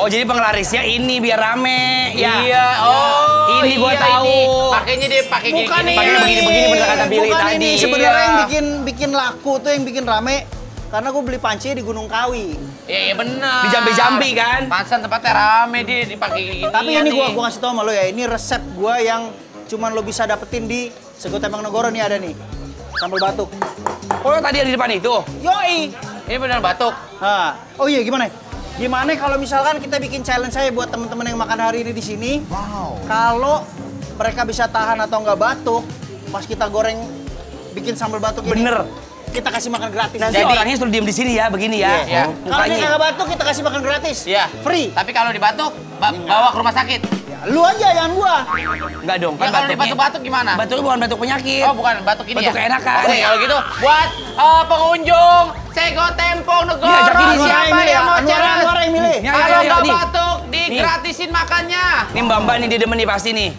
Oh, jadi penglarisnya ini biar rame. Ya. Iya. Oh, ini gua tahu. Pakainya dia pakai gini. Pakai begini bener kata Billy bukan tadi. ini sebenarnya yang bikin laku tuh, yang bikin rame. Karena gue beli panci di Gunung Kawi. Iya benar. Di Jambi-Jambi kan? Pantesan tempatnya rame dia dipakai gini. Tapi ini gua kasih tau sama lo ya, ini resep gua yang cuman lo bisa dapetin di Sego Tembang Negoro nih ada nih. Sambal batuk. Oh, tadi ada di depan itu. Yoi. Ini benar batuk. Nah, oh iya gimana? Gimana kalau misalkan kita bikin challenge saya buat teman-teman yang makan hari ini di sini? Wow. Kalau mereka bisa tahan atau nggak batuk, pas kita goreng bikin sambal batuk ini. Bener. Kita kasih makan gratis. Jadi orangnya suruh diem di sini ya, begini ya. Iya. Kalau dia nggak batuk, kita kasih makan gratis. Iya. Free. Tapi kalau dibatuk, bawa ke rumah sakit. Ya, lu aja, jangan gua. Enggak dong, Ya, kalau batuk-batuk gimana? Batuknya bukan batuk penyakit. Oh, bukan batuk ini batuk ya? keenakan. Oke, kalau gitu buat pengunjung Sego Tembong Negoro. Diajakin di Siapa yang mau challenge? Anwar yang milih. Kalau nggak nih. batuk, digratisin makannya. Ini Mbak ini dia demen nih pasti nih.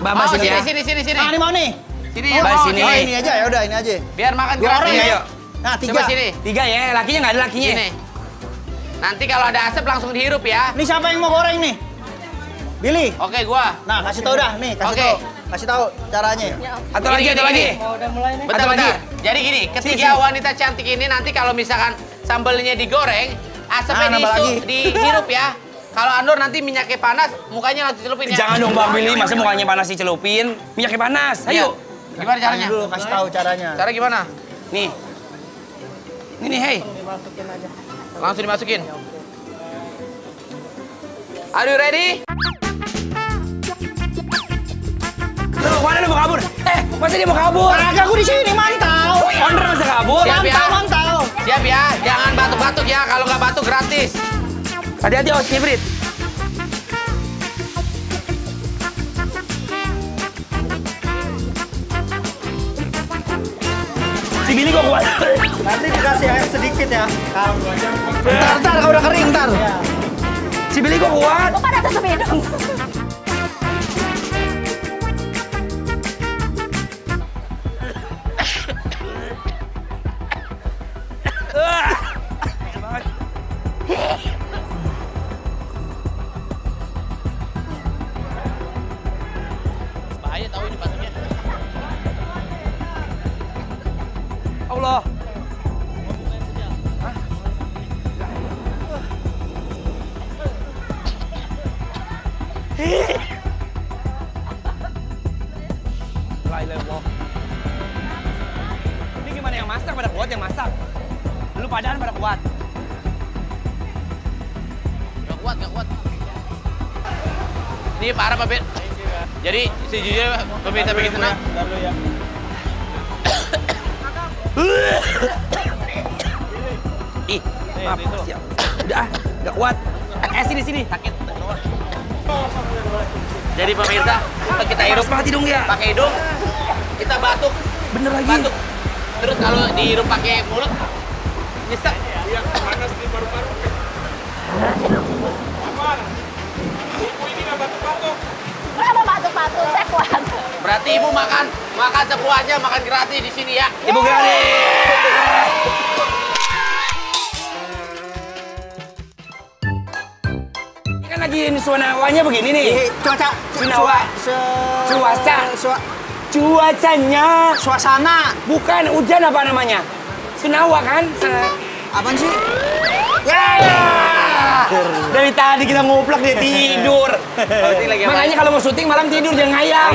Mbak sini ya. Sini. Nah, ini mau nih. Sini Oh, ya. sini. Oh, ini aja ya udah, ini aja. Biar makan Dua orang gratis. ya? Nah, 3. Coba sini. 3 ya, lakinya nggak ada lakinya. Sini. Nanti kalau ada asap langsung dihirup ya. Ini siapa yang mau goreng nih? Billy. Oke, gua. Nah, kasih tahu dah nih, kasih Oke. tahu. Kasih tahu caranya. Atau Gini, lagi, gini, atau lagi. gini. Bentar, Atau lagi. bentar. Jadi gini, ketiga wanita cantik ini nanti kalau misalkan sambelnya digoreng, asapnya nambah lagi. dihirup ya. Kalau Andor nanti minyaknya panas, mukanya langsung celupin ya. Jangan dong Bang Billy, masa mukanya panas dicelupin. Minyaknya panas, ayo. Gimana caranya? Dulu kasih tahu caranya. Cara gimana? Nih. Ini nih, hei. Langsung dimasukin. Are you ready? Lu mana lu mau kabur? Masa dia mau kabur? Kagak, aku di sini mantau. Owner masa kabur? Siap ya. Mantau. Siap ya, jangan batuk-batuk ya. Kalau nggak batuk gratis. Hati-hati, Os, hibrid. Si Billy kok kuat? Nanti dikasih air sedikit ya. Ntar kalau udah kering ntar. Si Billy kok kuat? Kok pada tutup hidung? Bahaya tahu ini batuknya. Allah. Ini gimana yang masak pada kuat yang masak? Lu padaan pada kuat. Gak kuat. Ini parah Pak Ben. Jadi sejujurnya pemerintah bikin tenang. Ih, maaf, siap. Udah, nggak kuat. Sini, sakit. Jadi pemirsa, kita hirup Panas banget hidung ya. pakai hidung, kita batuk, Bener lagi. batuk. Terus kalau dihirup pakai mulut, nyesek. Iya, panas di paru-paru. Apa? Ibu ini nggak batuk-batuk. Kenapa batuk-batuk? Saya kuat. Berarti ibu makan sepuasnya, makan gratis di sini ya. Ibu Gani. Ini kan lagi suasananya begini nih. Cuaca. Cuacanya. Suasana. Bukan hujan apa namanya? Sunawa kan? Apaan sih? Dari tadi kita ngoplak dia tidur. Makanya kalau mau syuting malam tidur jangan ngayal.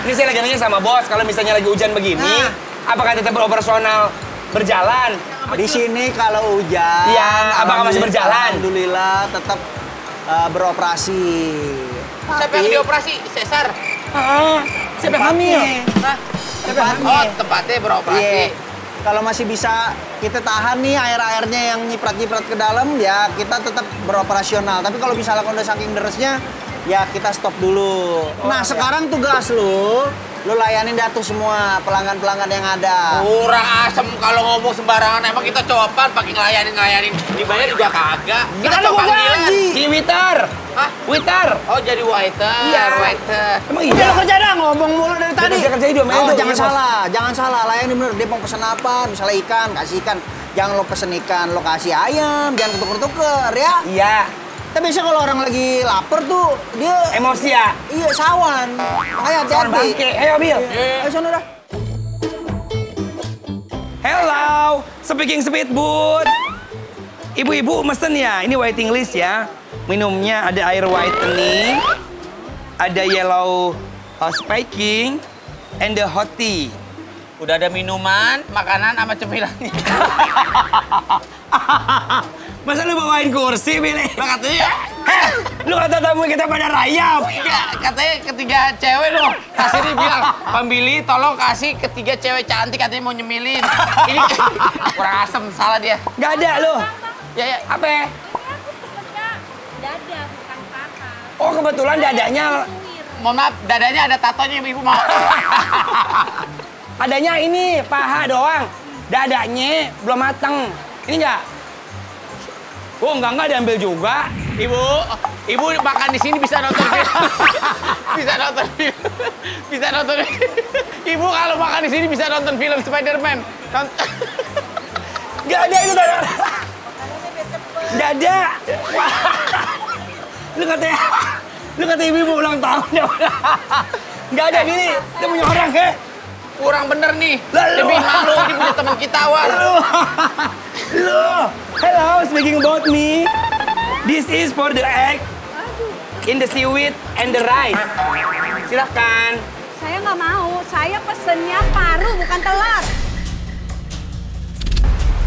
Ini saya lagi nanya sama bos, kalau misalnya lagi hujan begini, apakah tetap beroperasional berjalan? Di sini kalau hujan. Iya, apakah masih berjalan? Alhamdulillah tetap beroperasi. Siapa yang dioperasi? Sesar. Siapa yang hamil? Hah? Tempatnya. Oh, tempatnya beroperasi. Iya. Kalau masih bisa kita tahan nih air-airnya yang nyiprat-nyiprat ke dalam, ya kita tetap beroperasional. Tapi kalau misalnya udah saking deresnya, ya kita stop dulu. Nah, sekarang tugas lu layanin dah tuh semua pelanggan-pelanggan yang ada. Kurang asem kalau ngomong sembarangan. Emang kita copan pakai ngelayanin. Dibayar juga kagak. Kita Kalau coba gua panggilan. gaji. Di Witter. Hah? Witter. Oh, jadi waiter. Iya. Waiter. Emang Udah iya? lo kerja dah, ngomong mulu dari tadi. Kerja di domain Oh, tuh, jangan iya, Bos. salah, layani bener. Dia mau pesen apa? Misalnya ikan, kasih ikan. Jangan lo pesen ikan, lo kasih ayam, jangan ketuker-tuker ya. Iya. Tapi biasanya kalau orang lagi lapar tuh, dia... Emosi ya? Iya, sawan. Makanya Sawan hati-hati. bangke. Ayo, Bil. Ayo, sana dah. Hello, speaking speedboat. Ibu-ibu mesen ya, ini waiting list ya. Minumnya ada air whitening, ada yellow spiking, and the hot tea. Udah ada minuman, makanan, sama cemilannya. Masa lu bawain kursi, Billy? Lah katanya, Lu kata tamu kita pada rayap. enggak, katanya ketiga cewek loh. Kasih dia bilang, Bang Billy tolong kasih ketiga cewek cantik katanya mau nyemilin. Ini kurang asem, salah dia. Gak ada lu. Ya. Apa? Dada, bukan paha. Oh, kebetulan dadanya Mohon maaf, dadanya ada tatonya ibu mau. adanya ini paha doang. Dadanya belum mateng. Ini enggak? Oh, enggak diambil juga. Ibu makan di sini bisa nonton film. Bisa nonton film. Bisa nonton. Ibu kalau makan di sini bisa nonton film Spider-Man. Enggak ada itu dada. Dada. Lu kata ibu ulang tahun ya. Enggak ada gini. Dia punya orang ke. Kurang bener nih. Lalu. Lebih malu ini punya teman kita, War. Lu. Hello, speaking about me. This is for the egg in the seaweed and the rice. Silahkan. Saya nggak mau. Saya pesennya paru, bukan telur.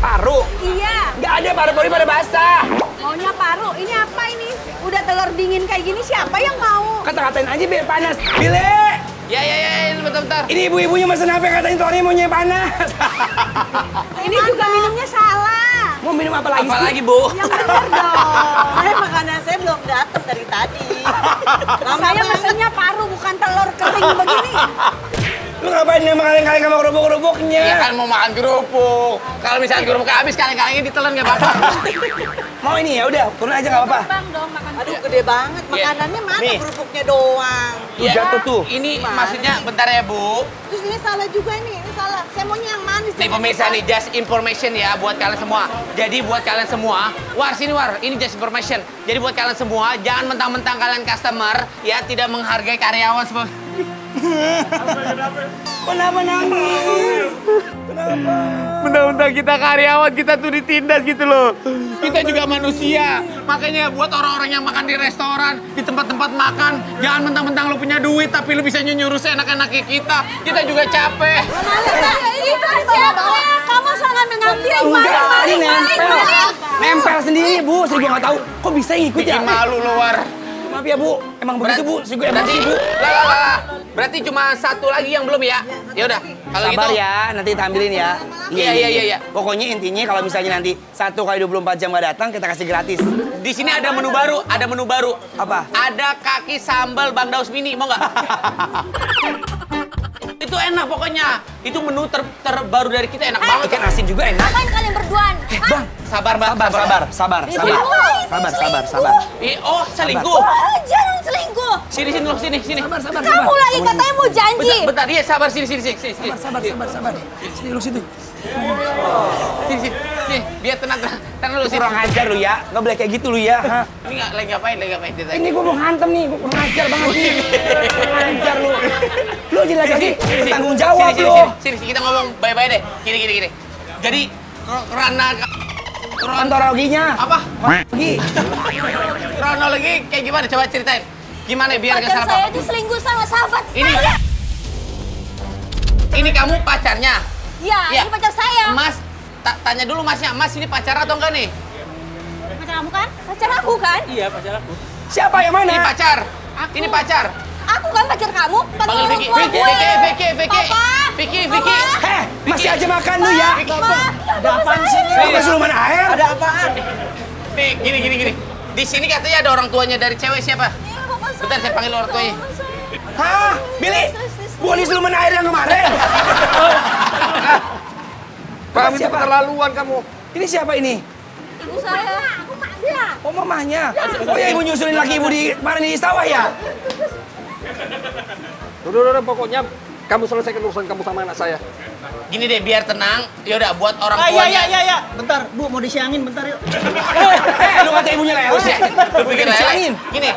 Paru. Iya. Nggak ada paru-paru pada basah. Maunya paru. Ini apa ini? Udah telur dingin kayak gini, siapa yang mau? Kata-katain aja biar panas. Bile. Ya, bentar. Ini ibu-ibunya mesen apa katanya telurnya maunya panas. Ini juga minumnya salah. Mau minum apa lagi Apa sih? lagi, Bu? Yang bener dong. Saya makanan saya belum datang dari tadi. Saya pesennya paru, bukan telur kering begini. Lu ngapain yang kalian sama kerupuk-kerupuknya? Ya kan mau makan kerupuk. Kalau misalnya kerupuk habis, kalian ditelan nggak apa-apa. Mau ini ya udah, turun aja nggak apa-apa. Bang dong makan. Aduh gede banget, makanannya mana Nih. kerupuknya doang. Tuh jatuh tuh. Ini maksudnya bentar ya, Bu. Terus ini salah juga nih, ini salah. Saya maunya yang manis. Nih pemirsa nih, just information ya buat kalian semua. Jadi buat kalian semua, sini ini just information. Jadi buat kalian semua, jangan mentang-mentang kalian customer ya tidak menghargai karyawan sebagai... Kenapa nangis? Kenapa? Mentang-mentang kita karyawan, kita tuh ditindas gitu loh. Kita juga manusia. Makanya buat orang-orang yang makan di restoran, di tempat-tempat makan, jangan mentang-mentang lo punya duit tapi lo bisa nyuruh seenak-enaknya kita. Kita juga capek. Itu siapa? Kamu sangat mengambil Enggak, ini nempel. Nempel sendiri, Bu. Saya juga nggak tahu. Kok bisa ngikut ya? Bikin malu lo, War. Maaf ya, Bu. Emang begitu, Bu. Saya juga emosi, Bu. Lah. Berarti cuma satu lagi yang belum ya? Ya udah, kalau Sabar gitu. ya, nanti tampilin ya. Iya. Pokoknya intinya kalau misalnya nanti 1 kali 24 jam nggak datang, kita kasih gratis. Di sini ada menu baru, Apa? Ada kaki sambal Bang Daus Mini, mau nggak? Itu enak pokoknya. Itu menu terbaru dari kita, enak banget. Ikan asin juga enak. Ngapain kalian berduaan? Bang, Sabar, Mbak. sabar. Oh, selingkuh. Jangan selingkuh. Sini lo, sini. Sabar. Kamu lagi katanya mau janji. Bentar, iya sabar, sini. Sabar. Sini lu situ. Sini. Biar tenang lu sini. Kurang ajar lu ya. Nggak boleh kayak gitu lu ya. Hah? Ini nggak lagi ngapain? Ini gua mau hantem nih. Gua kurang ajar banget nih. Kurang ajar lu. Lu jadi lagi tanggung jawab lu. Sini, kita ngomong bye-bye deh. Gini. Jadi, karena Ontologinya. apa? Kronologi. Kronologi kayak gimana? Coba ceritain. Gimana biar nggak Pacar salah saya paham? diselingkuh sama sahabat Ini. saya. Ini kamu pacarnya? Ya, Iya. ini pacar saya. Mas, tanya dulu Masnya. Mas ini pacar atau enggak nih? Pacar kamu kan? Pacar aku kan? Siapa yang mana? Ini pacar. Ini pacar. Aku kan pacar kamu. Pacar Panggil orang Vicky. tua gue. Vicky. Papa. Vicky. Heh, masih aja makan lu ya. Ada apaan sih ini? Lu kesurupan air. Ada apaan? Nih, gini. Di sini katanya ada orang tuanya dari cewek siapa? Iya, Papa saya. Bentar, saya panggil orang tuanya. Hah? Billy? Bukan di siluman air yang kemarin. Kamu itu Siapa? keterlaluan kamu. Ini siapa ini? Ibu saya. Aku maknya. Oh, mamahnya. Oh ya, ibu nyusulin laki ibu di kemarin di sawah ya? Udah, pokoknya Kamu selesaikan urusan kamu sama anak saya. Gini deh, biar tenang. Yaudah, buat orang Iya, tuanya. iya. Bentar, Bu, mau disiangin bentar yuk. Lu kata ibunya leos ya? Lu pikir disiangin. Gini,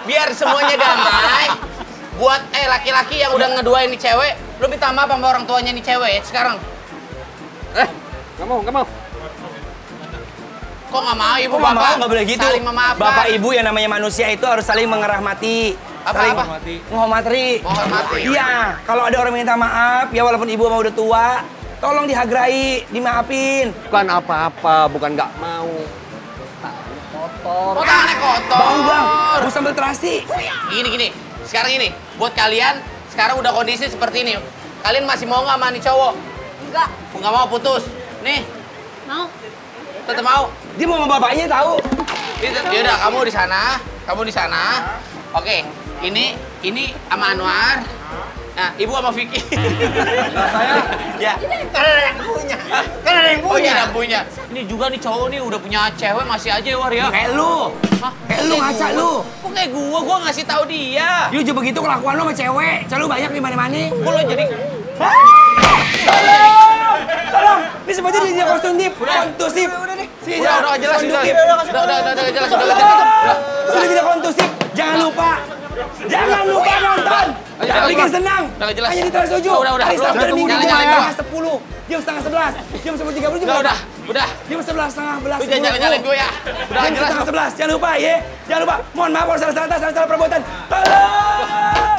biar semuanya damai. Buat laki-laki yang udah ngeduain nih cewek, lu minta maaf sama orang tuanya nih cewek ya sekarang. Nggak mau. Kok nggak mau ibu Kok nggak bapak? mau? Nggak boleh gitu. Saling memaafkan. Bapak ibu yang namanya manusia itu harus saling mengerahmati. Saling Apa? menghormati. Menghormati. Iya, kalau ada orang minta maaf, ya walaupun ibu mau udah tua, tolong dihargai, dimaafin. Bukan apa-apa, bukan nggak mau. Kok tangannya kotor? Bang, gue sambal terasi. Gini. Sekarang ini, buat kalian sekarang udah kondisi seperti ini. Kalian masih mau nggak sama nih cowok? Enggak. Nggak mau putus. Nih, Mau. tetap mau. Dia mau sama bapaknya tahu. Yaudah, kamu di sana. Oke, ini sama Anwar. Nah, ibu sama Vicky. Saya Ya. Kan ada yang punya. Kan ada yang Oh iya, ada punya. Ini juga nih cowok nih udah punya cewek masih aja ya, War ya. Kayak lu. Hah? Kayak lu ngaca lu. Kok kayak gua ngasih tahu dia. Lu juga begitu kelakuan lu sama cewek. Selalu banyak di mana-mana. Kok lo jadi Tolong. Ini seperti dia konsumtif. Kondusif. udah jelas Kondusif. udah jelas. Sudah tidak kondusif. Jangan lupa nonton. Udah, Bikin udah. senang. Udah jelas. Hanya di Trans7. Udah. Hari Sabtu dan Minggu Nyala, jam nyala. 10, jam setengah 11, jam 10.30 juga. Udah. Jam 11 setengah 11. Lu jangan jalan-jalan gue ya. Udah Jam jelas. setengah 11. Jangan lupa ya. Jangan lupa. Mohon maaf kalau salah perbuatan. Tolong.